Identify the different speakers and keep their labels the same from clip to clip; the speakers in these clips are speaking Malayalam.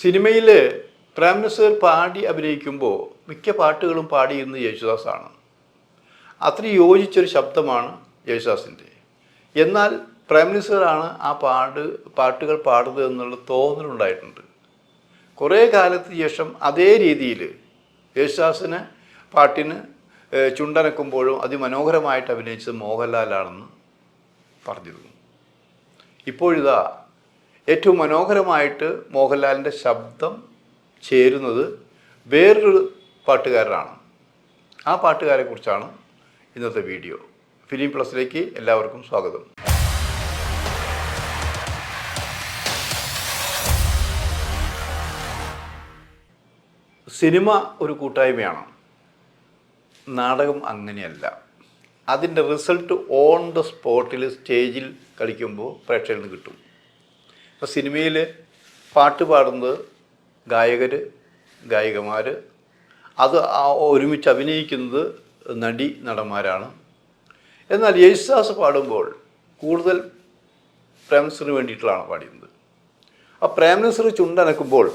Speaker 1: സിനിമയിൽ പ്രേം നസീർ പാടി അഭിനയിക്കുമ്പോൾ മിക്ക പാട്ടുകളും പാടിയിരുന്നത് യേശുദാസാണ്. അത്രയും യോജിച്ചൊരു ശബ്ദമാണ് യേശുദാസിൻ്റെ. എന്നാൽ പ്രേം നസീറാണ് ആ പാട്ടുകൾ പാടുന്നത് എന്നുള്ള തോന്നലുണ്ടായിട്ടുണ്ട്. കുറേ കാലത്തിന് ശേഷം അതേ രീതിയിൽ യേശുദാസിന് പാട്ടിന് ചുണ്ടനക്കുമ്പോഴും അതിമനോഹരമായിട്ട് അഭിനയിച്ചത് മോഹൻലാലാണെന്ന് പറഞ്ഞിരുന്നു. ഇപ്പോഴിതാ ഏറ്റവും മനോഹരമായിട്ട് മോഹൻലാലിൻ്റെ ശബ്ദം ചേരുന്നത് വേറൊരു പാട്ടുകാരനാണ്. ആ പാട്ടുകാരെക്കുറിച്ചാണ് ഇന്നത്തെ വീഡിയോ. ഫിലിം പ്ലസിലേക്ക് എല്ലാവർക്കും സ്വാഗതം. സിനിമ ഒരു കൂട്ടായ്മയാണ്, നാടകം അങ്ങനെയല്ല. അതിൻ്റെ റിസൾട്ട് ഓൺ ദ സ്പോട്ടിൽ സ്റ്റേജിൽ കളിക്കുമ്പോൾ പ്രേക്ഷകരിൽ നിന്ന് കിട്ടും. ഇപ്പോൾ സിനിമയിൽ പാട്ട് പാടുന്നത് ഗായകർ, ഗായികമാർ, അത് ഒരുമിച്ച് അഭിനയിക്കുന്നത് നടന്മാരാണ്. എന്നാൽ യേശുദാസ് പാടുമ്പോൾ കൂടുതൽ പ്രേം നസീറിന് വേണ്ടിയിട്ടുള്ളതാണ് പാടുന്നത്. ആ പ്രേം നസീർ ചുണ്ടനക്കുമ്പോൾ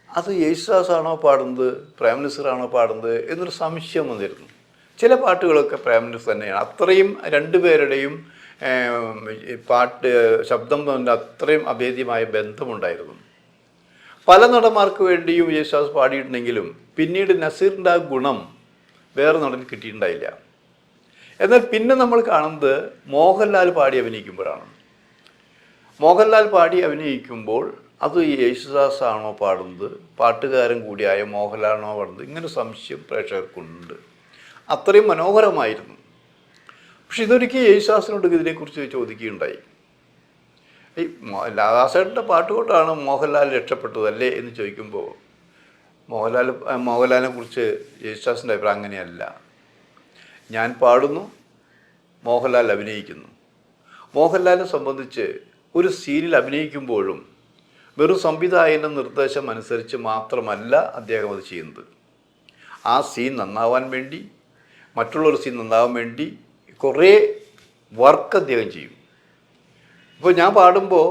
Speaker 1: അത് യേശുദാസാണോ പാടുന്നത്, പ്രേം നസീറാണോ പാടുന്നത് എന്നൊരു സംശയം വന്നിരുന്നു. ചില പാട്ടുകളൊക്കെ പ്രേം നസീർ തന്നെയാണ്. അത്രയും രണ്ടുപേരുടെയും ശബ്ദം കൊണ്ട് അത്രയും അഭേദ്യമായ ബന്ധമുണ്ടായിരുന്നു. പല നടന്മാർക്ക് വേണ്ടിയും യേശുദാസ് പാടിയിട്ടുണ്ടെങ്കിലും പിന്നീട് നസീറിൻ്റെ ആ ഗുണം വേറെ നടന് കിട്ടിയിട്ടുണ്ടായില്ല. എന്നാൽ പിന്നെ നമ്മൾ കാണുന്നത് മോഹൻലാൽ പാടി അഭിനയിക്കുമ്പോഴാണ്. മോഹൻലാൽ പാടി അഭിനയിക്കുമ്പോൾ അത് യേശുദാസാണോ പാടുന്നത്, പാട്ടുകാരൻ കൂടിയായ മോഹൻലാലാണോ പാടുന്നത്, ഇങ്ങനെ സംശയം പ്രേക്ഷകർക്കുണ്ട്. അത്രയും മനോഹരമായിരുന്നു. പക്ഷെ ഇതൊരിക്കൽ യേശുദാസിനോട് ഇതിനെക്കുറിച്ച് ചോദിക്കുകയുണ്ടായി. ഈ ദാസേട്ടൻ്റെ പാട്ടുകൊണ്ടാണ് മോഹൻലാൽ രക്ഷപ്പെട്ടതല്ലേ എന്ന് ചോദിക്കുമ്പോൾ മോഹൻലാലിനെ കുറിച്ച് യേശുദാസിൻ്റെ അഭിപ്രായം അങ്ങനെയല്ല. ഞാൻ പാടുന്നു, മോഹൻലാൽ അഭിനയിക്കുന്നു. മോഹൻലാലിനെ സംബന്ധിച്ച് ഒരു സീനിൽ അഭിനയിക്കുമ്പോഴും വെറും സംവിധായകൻ്റെ നിർദ്ദേശം അനുസരിച്ച് മാത്രമല്ല അദ്ദേഹം അത് ചെയ്യുന്നത്. ആ സീൻ നന്നാവാൻ വേണ്ടി, മറ്റുള്ളൊരു സീൻ നന്നാവാൻ വേണ്ടി കുറേ വർക്ക് അദ്ദേഹം ചെയ്യും. ഇപ്പോൾ ഞാൻ പാടുമ്പോൾ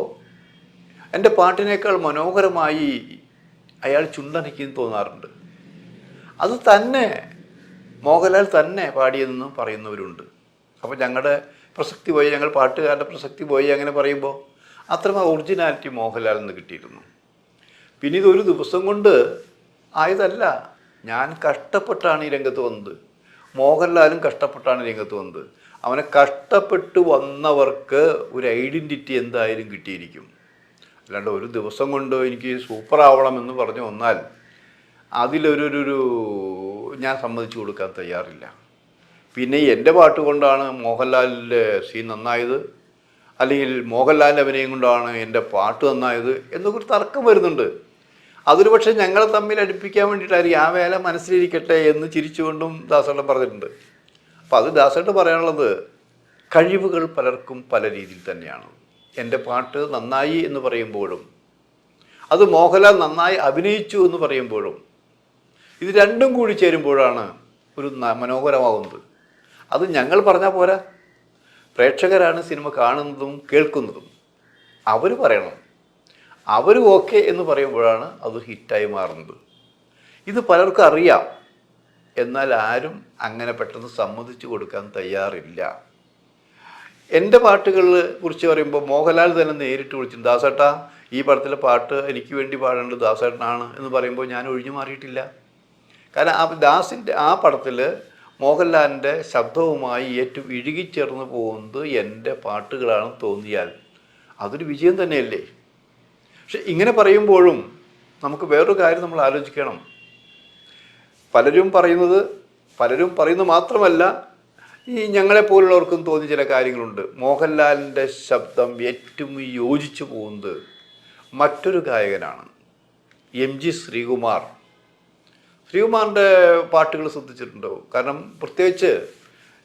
Speaker 1: എൻ്റെ പാട്ടിനേക്കാൾ മനോഹരമായി അയാൾ ചുണ്ടനയ്ക്കെന്ന് തോന്നാറുണ്ട്. അത് തന്നെ മോഹൻലാൽ തന്നെ പാടിയതെന്ന് പറയുന്നവരുണ്ട്. അപ്പോൾ ഞങ്ങളുടെ പ്രസക്തി പോയി, ഞങ്ങൾ പാട്ടുകാരുടെ പ്രസക്തി പോയി അങ്ങനെ പറയുമ്പോൾ അത്രയും ഒറിജിനാലിറ്റി മോഹൻലാലിൽ നിന്ന് കിട്ടിയിരുന്നു. പിന്നെ ഇതൊരു ദിവസം കൊണ്ട് ആയതല്ല. ഞാൻ കഷ്ടപ്പെട്ടാണ് ഈ രംഗത്ത് വന്നത്. മോഹൻലാലും കഷ്ടപ്പെട്ടാണ് രംഗത്ത് വന്നത്. അവനെ കഷ്ടപ്പെട്ട് വന്നവർക്ക് ഒരു ഐഡൻറ്റിറ്റി എന്തായാലും കിട്ടിയിരിക്കും. അല്ലാണ്ട് ഒരു ദിവസം കൊണ്ട് എനിക്ക് സൂപ്പറാവണമെന്ന് പറഞ്ഞു വന്നാൽ അതിലൊരു ഞാൻ സമ്മതിച്ചു കൊടുക്കാൻ തയ്യാറില്ല. പിന്നെ എൻ്റെ പാട്ട് കൊണ്ടാണ് മോഹൻലാലിൻ്റെ സീൻ നന്നായത്, അല്ലെങ്കിൽ മോഹൻലാലിൻ്റെ അഭിനയം കൊണ്ടാണ് എൻ്റെ പാട്ട് നന്നായത് എന്നൊക്കെ ഒരു തർക്കം വരുന്നുണ്ട്. അതൊരു പക്ഷേ ഞങ്ങളെ തമ്മിൽ അടുപ്പിക്കാൻ വേണ്ടിയിട്ടായിരിക്കും. ആ വേല മനസ്സിലിരിക്കട്ടെ എന്ന് ചിരിച്ചുകൊണ്ടും ദാസേട്ടൻ പറഞ്ഞിട്ടുണ്ട്. അപ്പോൾ അത് ദാസേട്ടൻ പറയാനുള്ളത്, കഴിവുകൾ പലർക്കും പല രീതിയിൽ തന്നെയാണ്. എൻ്റെ പാട്ട് നന്നായി എന്ന് പറയുമ്പോഴും അത് മോഹൻലാൽ നന്നായി അഭിനയിച്ചു എന്ന് പറയുമ്പോഴും ഇത് രണ്ടും കൂടി ചേരുമ്പോഴാണ് ഒരു മനോഹരമാകുന്നത്. അത് ഞങ്ങൾ പറഞ്ഞാൽ പോരാ, പ്രേക്ഷകരാണ് സിനിമ കാണുന്നതും കേൾക്കുന്നതും. അവർ പറയണം, അവർ ഓക്കെ എന്ന് പറയുമ്പോഴാണ് അത് ഹിറ്റായി മാറുന്നത്. ഇത് പലർക്കും അറിയാം, എന്നാൽ ആരും അങ്ങനെ പെട്ടെന്ന് സമ്മതിച്ചു കൊടുക്കാൻ തയ്യാറില്ല. എൻ്റെ പാട്ടുകളെ കുറിച്ച് പറയുമ്പോൾ മോഹൻലാൽ തന്നെ നേരിട്ട് വിളിച്ചു, ദാസേട്ടാ ഈ പടത്തിലെ പാട്ട് എനിക്ക് വേണ്ടി പാടേണ്ടത് ദാസേട്ടനാണ് എന്ന് പറയുമ്പോൾ ഞാൻ ഒഴിഞ്ഞു മാറിയിട്ടില്ല. കാരണം ആ പടത്തിൽ മോഹൻലാലിൻ്റെ ശബ്ദവുമായി ഏറ്റവും ഇഴുകിച്ചേർന്ന് പോകുന്നത് എൻ്റെ പാട്ടുകളാണെന്ന് തോന്നിയാൽ അതൊരു വിജയം തന്നെയല്ലേ. പക്ഷെ ഇങ്ങനെ പറയുമ്പോഴും നമുക്ക് വേറൊരു കാര്യം നമ്മൾ ആലോചിക്കണം. പലരും പറയുന്നത് മാത്രമല്ല, ഈ ഞങ്ങളെപ്പോലുള്ളവർക്കും തോന്നിയ ചില കാര്യങ്ങളുണ്ട്. മോഹൻലാലിൻ്റെ ശബ്ദം ഏറ്റവും യോജിച്ചു പോകുന്നത് മറ്റൊരു ഗായകനാണ്, MG ശ്രീകുമാർ. ശ്രീകുമാറിൻ്റെ പാട്ടുകൾ ശ്രദ്ധിച്ചിട്ടുണ്ടാവും. കാരണം പ്രത്യേകിച്ച്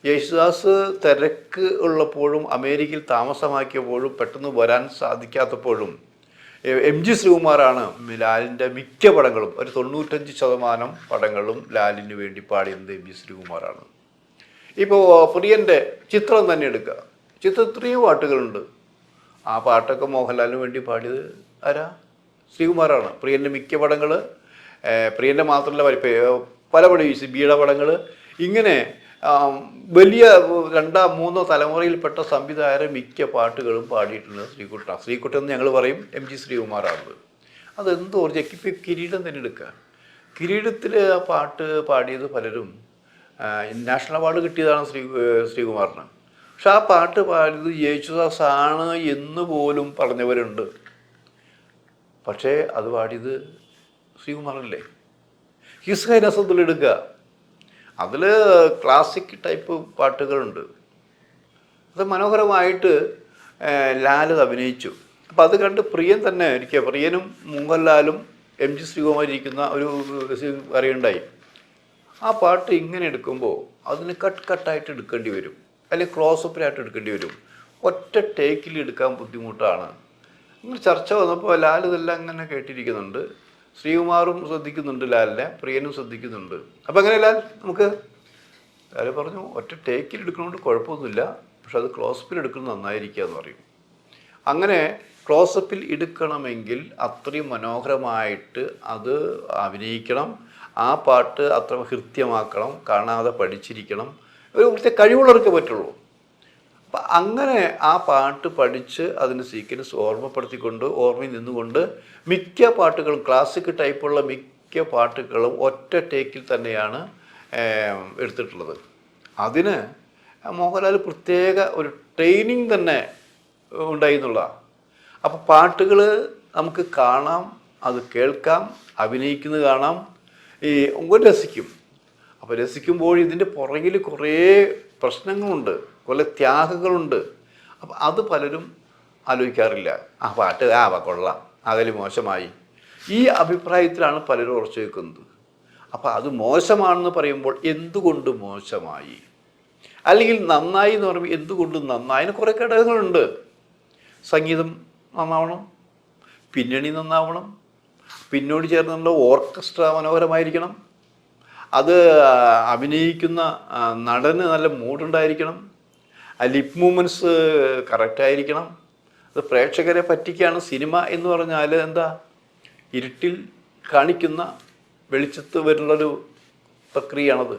Speaker 1: യേശുദാസ് തിരക്ക് ഉള്ളപ്പോഴും അമേരിക്കയിൽ താമസമാക്കിയപ്പോഴും പെട്ടെന്ന് വരാൻ സാധിക്കാത്തപ്പോഴും MG ശ്രീകുമാറാണ് ലാലിൻ്റെ മിക്ക പടങ്ങളും, ഒരു 95% പടങ്ങളും ലാലിന് വേണ്ടി പാടിയത് MG ശ്രീകുമാറാണ്. ഇപ്പോൾ പ്രിയൻ്റെ ചിത്രം തന്നെ എടുക്കുക. ചിത്രം ഇത്രയും പാട്ടുകളുണ്ട്. ആ പാട്ടൊക്കെ മോഹൻലാലിന് വേണ്ടി പാടിയത് ആരാ? ശ്രീകുമാറാണ്. പ്രിയൻ്റെ മിക്ക പടങ്ങൾ, പ്രിയൻ്റെ മാത്രമല്ല പല പടം ബിയുടെ പടങ്ങൾ, ഇങ്ങനെ വലിയ 2-3 തലമുറയിൽപ്പെട്ട സംവിധായകരെ മിക്ക പാട്ടുകളും പാടിയിട്ടുള്ളത് ശ്രീകുട്ടൻ എന്ന് ഞങ്ങൾ പറയും, MG ശ്രീകുമാറാണത്. അതെന്തോ ഇപ്പം കിരീടം തന്നെ എടുക്കുക. കിരീടത്തിൽ ആ പാട്ട് പാടിയത് പലരും നാഷണൽ അവാർഡ് കിട്ടിയതാണ് ശ്രീകുമാറിന്. പക്ഷെ ആ പാട്ട് പാടിയത് യേശുദാസാണ് എന്ന് പോലും പറഞ്ഞവരുണ്ട്. പക്ഷേ അത് പാടിയത് ശ്രീകുമാറല്ലേ. ഹിസ് ഹൈനസ് എടുക്കുക, അതിൽ ക്ലാസിക് ടൈപ്പ് പാട്ടുകളുണ്ട്. അത് മനോഹരമായിട്ട് ലാൽ അഭിനയിച്ചു. അപ്പം അത് കണ്ട് പ്രിയൻ തന്നെ ഇരിക്കുക, പ്രിയനും മോഹൻലാലും MG ശ്രീകുമാർ ഇരിക്കുന്ന ഒരു അറിയുണ്ടായി. ആ പാട്ട് ഇങ്ങനെ എടുക്കുമ്പോൾ അതിന് കട്ടായിട്ട് എടുക്കേണ്ടി വരും, അല്ലെങ്കിൽ ക്ലോസപ്പിലായിട്ട് എടുക്കേണ്ടി വരും. ഒറ്റ ടേക്കിൽ എടുക്കാൻ ബുദ്ധിമുട്ടാണ്. അങ്ങനെ ചർച്ച വന്നപ്പോൾ ലാൽ ഇതെല്ലാം അങ്ങനെ കേട്ടിരിക്കുന്നുണ്ട്. ശ്രീകുമാറും ശ്രദ്ധിക്കുന്നുണ്ട് ലാലിനെ, പ്രിയനും ശ്രദ്ധിക്കുന്നുണ്ട്. അപ്പം അങ്ങനെ ലാൽ പറഞ്ഞു, ഒറ്റ ടേക്കിൽ എടുക്കുന്നതുകൊണ്ട് കുഴപ്പമൊന്നുമില്ല, പക്ഷെ അത് ക്ലോസപ്പിൽ എടുക്കുന്നത് നന്നായിരിക്കുക എന്ന് പറയും. അങ്ങനെ ക്ലോസപ്പിൽ എടുക്കണമെങ്കിൽ അത്രയും മനോഹരമായിട്ട് അത് അഭിനയിക്കണം, ആ പാട്ട് അത്ര ഹൃദ്യമാക്കണം, കാണാതെ പഠിച്ചിരിക്കണം. ഒരു പ്രത്യേക കഴിവുള്ളവർക്ക് പറ്റുള്ളൂ. അപ്പം അങ്ങനെ ആ പാട്ട് പഠിച്ച് അതിൻ്റെ സീക്വൻസ് ഓർമ്മപ്പെടുത്തിക്കൊണ്ട് ഓർമ്മയിൽ നിന്നുകൊണ്ട് മിക്ക പാട്ടുകളും, ക്ലാസിക് ടൈപ്പുള്ള മിക്ക പാട്ടുകളും ഒറ്റ ടേക്കിൽ തന്നെയാണ് എടുത്തിട്ടുള്ളത്. അതിന് മോഹൻലാൽ പ്രത്യേക ഒരു ട്രെയിനിങ് തന്നെ ഉണ്ടായി എന്നുള്ളതാണ്. അപ്പോൾ പാട്ടുകൾ നമുക്ക് കാണാം, അത് കേൾക്കാം, അഭിനയിക്കുന്നത് കാണാം, രസിക്കും. അപ്പോൾ രസിക്കുമ്പോൾ ഇതിൻ്റെ പുറകിൽ കുറേ പ്രശ്നങ്ങളുണ്ട്, കുറേ ത്യാഗങ്ങളുണ്ട്. അപ്പം അത് പലരും ആലോചിക്കാറില്ല. ആ പാട്ട് കൊള്ളാം, അതിൽ മോശമായി, ഈ അഭിപ്രായത്തിലാണ് പലരും ഉറച്ചു വെക്കുന്നത്. അപ്പോൾ അത് മോശമാണെന്ന് പറയുമ്പോൾ എന്തുകൊണ്ട് മോശമായി, അല്ലെങ്കിൽ നന്നായി എന്ന് പറയുമ്പോൾ എന്തുകൊണ്ട് നന്നായി, അതിന് കുറേ ഘടകങ്ങളുണ്ട്. സംഗീതം നന്നാവണം, പിന്നണി നന്നാവണം, പിന്നോട് ചേർന്നുള്ള ഓർക്കസ്ട്ര മനോഹരമായിരിക്കണം, അത് അഭിനയിക്കുന്ന നടന് നല്ല മൂഡുണ്ടായിരിക്കണം, ലിപ് മൂവ്മെൻറ്റ്സ് കറക്റ്റായിരിക്കണം. അത് പ്രേക്ഷകരെ പറ്റിക്കാണ്. സിനിമ എന്ന് പറഞ്ഞാൽ എന്താ, ഇരുട്ടിൽ കാണിക്കുന്ന വെളിച്ചത്ത് വരുന്നൊരു പ്രക്രിയയാണത്.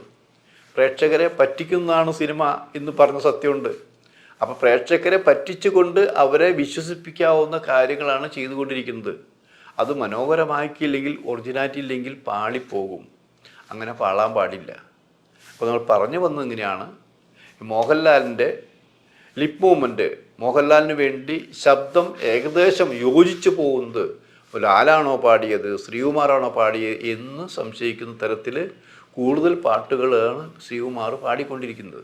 Speaker 1: പ്രേക്ഷകരെ പറ്റിക്കുന്നതാണ് സിനിമ എന്ന് പറഞ്ഞ സത്യമുണ്ട്. അപ്പോൾ പ്രേക്ഷകരെ പറ്റിച്ചുകൊണ്ട് അവരെ വിശ്വസിപ്പിക്കാവുന്ന കാര്യങ്ങളാണ് ചെയ്തുകൊണ്ടിരിക്കുന്നത്. അത് മനോഹരമാക്കിയില്ലെങ്കിൽ, ഒറിജിനാലിറ്റി ഇല്ലെങ്കിൽ പാളിപ്പോകും. അങ്ങനെ പാളാൻ പാടില്ല. അപ്പോൾ നമ്മൾ പറഞ്ഞു വന്നത് ഇങ്ങനെയാണ്. മോഹൻലാലിൻ്റെ ലിപ് മൂവ്മെൻറ്റ്, മോഹൻലാലിന് വേണ്ടി ശബ്ദം ഏകദേശം യോജിച്ചു പോകുന്നത് ലാലാണോ പാടിയത്, ശ്രീകുമാറാണോ പാടിയത് എന്ന് സംശയിക്കുന്ന തരത്തിൽ കൂടുതൽ പാട്ടുകളാണ് ശ്രീകുമാർ പാടിക്കൊണ്ടിരിക്കുന്നത്.